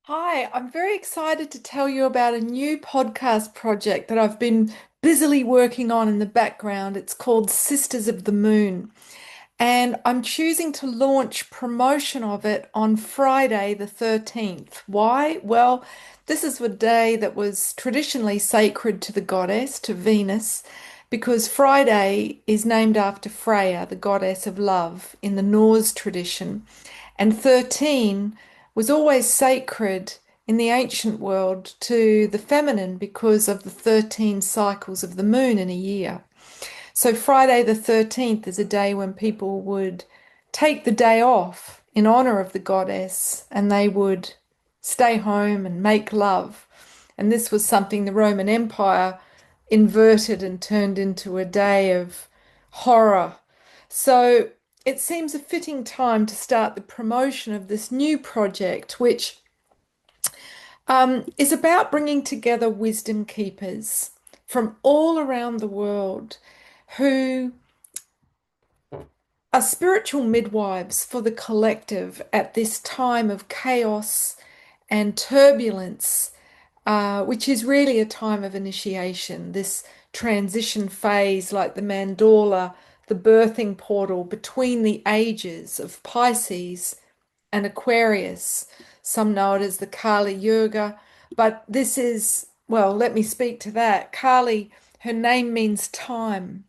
Hi, I'm very excited to tell you about a new podcast project that I've been busily working on in the background. It's called Sisters of the Moon, and I'm choosing to launch promotion of it on Friday, the 13th. Why? Well, this is a day that was traditionally sacred to the goddess, to Venus, because Friday is named after Freya, the goddess of love in the Norse tradition. And 13 was always sacred in the ancient world to the feminine because of the 13 cycles of the moon in a year. So Friday the 13th is a day when people would take the day off in honor of the goddess and they would stay home and make love. And this was something the Roman Empire inverted and turned into a day of horror. So it seems a fitting time to start the promotion of this new project, which is about bringing together wisdom keepers from all around the world who are spiritual midwives for the collective at this time of chaos and turbulence, which is really a time of initiation, this transition phase like the mandala, the birthing portal between the ages of Pisces and Aquarius. Some know it as the Kali Yuga, but this is, well, let me speak to that. Kali, her name means time,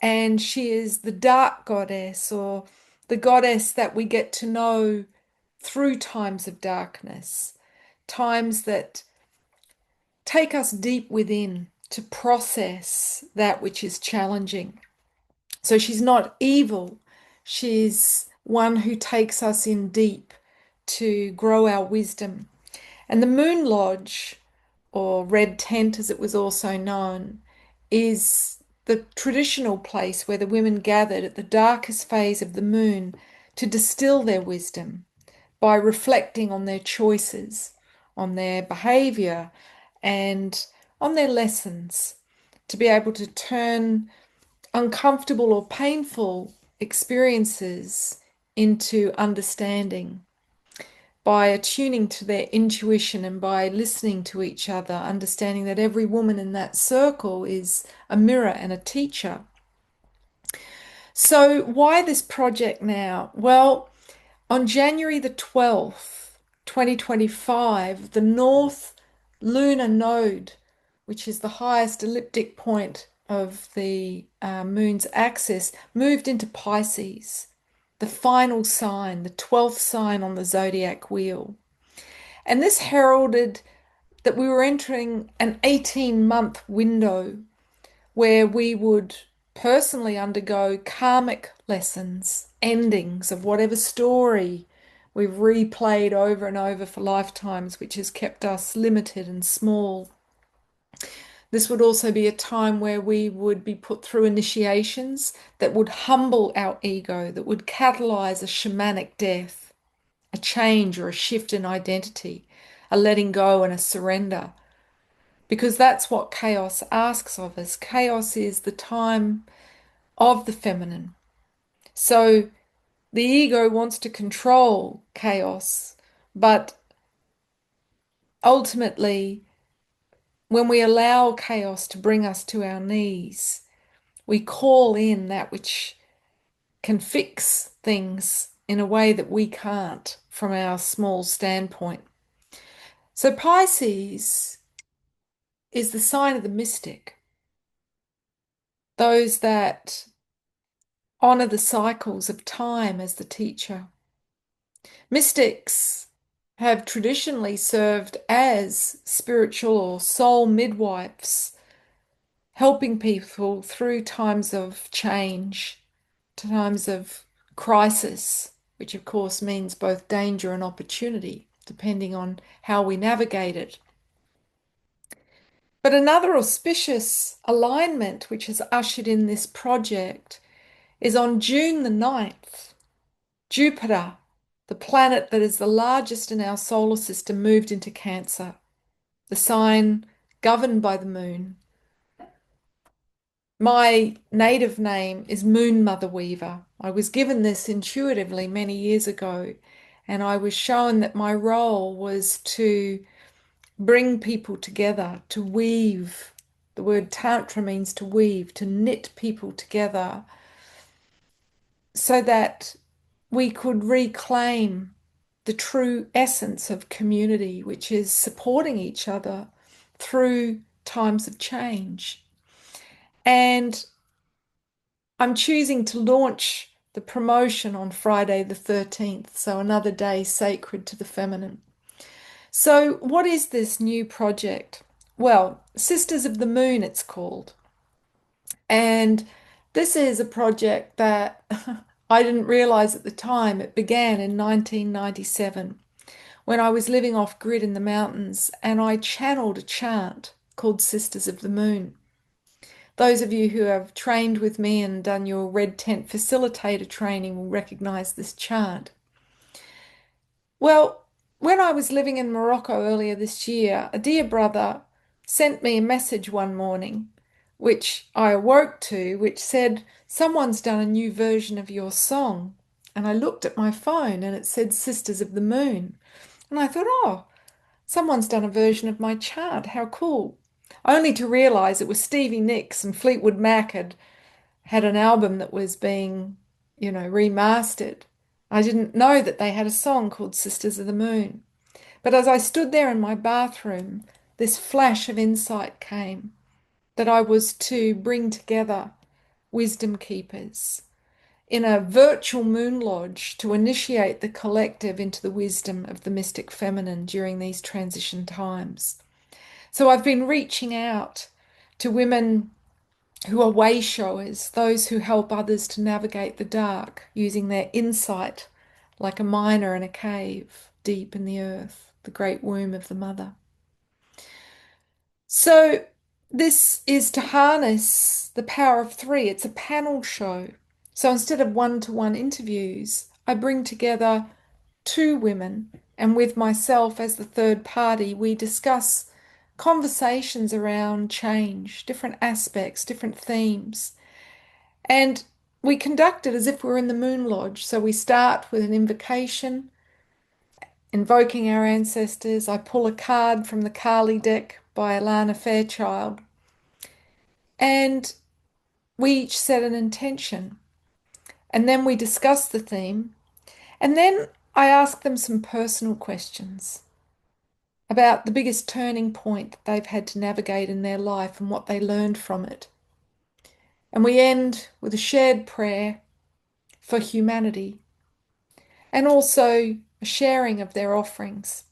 and she is the dark goddess or the goddess that we get to know through times of darkness, times that take us deep within to process that which is challenging. So she's not evil, she's one who takes us in deep to grow our wisdom. And the Moon Lodge, or Red Tent as it was also known, is the traditional place where the women gathered at the darkest phase of the moon to distill their wisdom by reflecting on their choices, on their behavior, and on their lessons, to be able to turn uncomfortable or painful experiences into understanding by attuning to their intuition and by listening to each other, understanding that every woman in that circle is a mirror and a teacher. So, why this project now? Well, on January the 12th, 2025, the North Lunar Node, which is the highest elliptic point of the moon's axis, moved into Pisces, the final sign, the 12th sign on the zodiac wheel. And this heralded that we were entering an 18-month window where we would personally undergo karmic lessons, endings of whatever story we've replayed over and over for lifetimes, which has kept us limited and small. This would also be a time where we would be put through initiations that would humble our ego, that would catalyze a shamanic death, a change or a shift in identity, a letting go and a surrender. Because that's what chaos asks of us. Chaos is the time of the feminine. So the ego wants to control chaos, but ultimately, when we allow chaos to bring us to our knees, we call in that which can fix things in a way that we can't from our small standpoint. So Pisces is the sign of the mystic, those that honor the cycles of time as the teacher. Mystics have traditionally served as spiritual or soul midwives, helping people through times of change, times of crisis, which of course means both danger and opportunity, depending on how we navigate it. But another auspicious alignment which has ushered in this project is on June the 9th. Jupiter, the planet that is the largest in our solar system, moved into Cancer, the sign governed by the moon. My native name is Moon Mother Weaver. I was given this intuitively many years ago, And I was shown that my role was to bring people together, to weave. The word tantra means to weave, to knit people together so that we could reclaim the true essence of community, which is supporting each other through times of change. And I'm choosing to launch the promotion on Friday the 13th, so another day sacred to the feminine. So, what is this new project? Well, Sisters of the Moon, it's called. And this is a project that I didn't realize at the time. It began in 1997 when I was living off grid in the mountains and I channeled a chant called Sisters of the Moon. Those of you who have trained with me and done your Red Tent facilitator training will recognize this chant. Well, when I was living in Morocco earlier this year, a dear brother sent me a message one morning, which I awoke to, which said, "Someone's done a new version of your song." And I looked at my phone and it said Sisters of the Moon. And I thought, oh, someone's done a version of my chant. How cool. Only to realize it was Stevie Nicks and Fleetwood Mac had an album that was being, remastered. I didn't know that they had a song called Sisters of the Moon. But as I stood there in my bathroom, this flash of insight came that I was to bring together wisdom keepers in a virtual moon lodge to initiate the collective into the wisdom of the mystic feminine during these transition times. So I've been reaching out to women who are way showers, those who help others to navigate the dark using their insight like a miner in a cave deep in the earth, the great womb of the mother. So this is to harness the power of three. It's a panel show. So instead of one-to-one interviews, I bring together two women, and with myself as the third party, we discuss conversations around change, different aspects, different themes. And we conduct it as if we're in the Moon Lodge. So we start with an invocation, invoking our ancestors. I pull a card from the Kali deck by Alana Fairchild. And we each set an intention. And then we discuss the theme. And then I ask them some personal questions about the biggest turning point that they've had to navigate in their life and what they learned from it. And we end with a shared prayer for humanity and also a sharing of their offerings.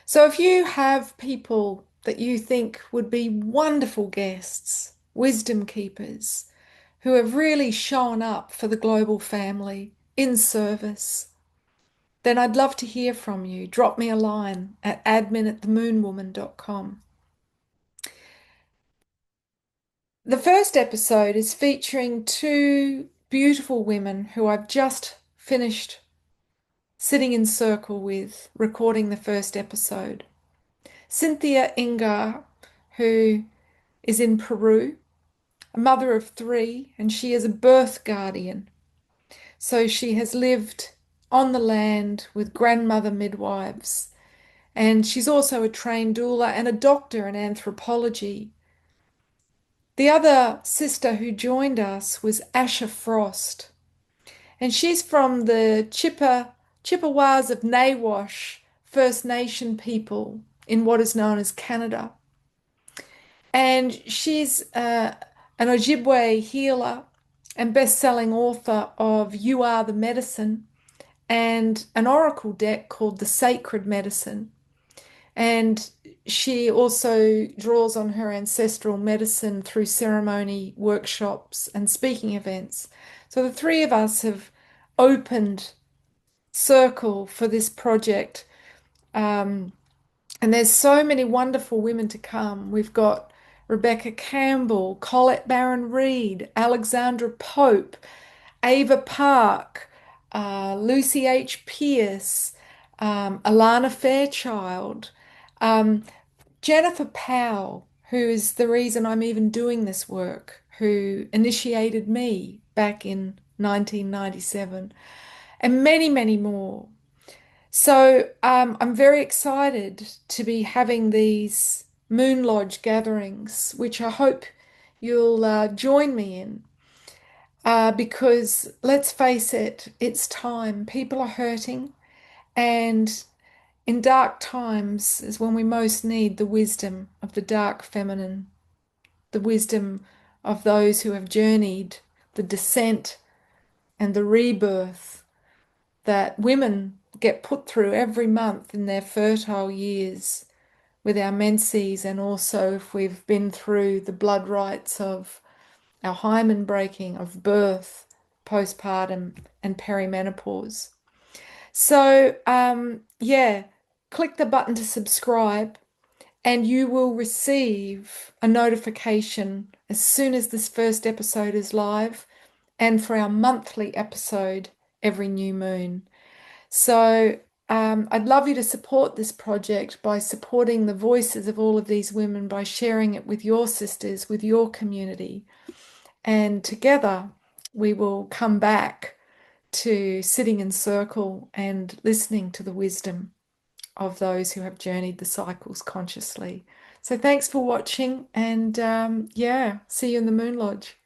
So if you have people that you think would be wonderful guests, wisdom keepers, who have really shown up for the global family in service, then I'd love to hear from you. Drop me a line at admin@themoonwoman.com. The first episode is featuring two beautiful women who I've just finished sitting in circle with, recording the first episode. Cynthia Ingar, who is in Peru, a mother of three, and she is a birth guardian. So she has lived on the land with grandmother midwives. And she's also a trained doula and a doctor in anthropology. The other sister who joined us was Asha Frost. And she's from the Chippewas of Nawash First Nation people in what is known as Canada. And she's an Ojibwe healer and best-selling author of You Are the Medicine and an oracle deck called The Sacred Medicine. And she also draws on her ancestral medicine through ceremony, workshops, and speaking events. So the three of us have opened circle for this project. And there's so many wonderful women to come. We've got Rebecca Campbell, Colette Barron-Reed, Alexandra Pope, Ava Park, Lucy H. Pierce, Alana Fairchild, Jennifer Powell, who is the reason I'm even doing this work, who initiated me back in 1997, and many, many more. I'm very excited to be having these Moon Lodge gatherings, which I hope you'll join me in. Because let's face it, it's time. People are hurting, and in dark times is when we most need the wisdom of the dark feminine, the wisdom of those who have journeyed the descent and the rebirth that women get put through every month in their fertile years with our menses, and also if we've been through the blood rites of our hymen breaking, of birth, postpartum, and perimenopause. Yeah, click the button to subscribe, and you will receive a notification as soon as this first episode is live, and for our monthly episode every new moon. So I'd love you to support this project by supporting the voices of all of these women, by sharing it with your sisters, with your community. And together we will come back to sitting in circle and listening to the wisdom of those who have journeyed the cycles consciously. So thanks for watching, and yeah, see you in the Moon Lodge.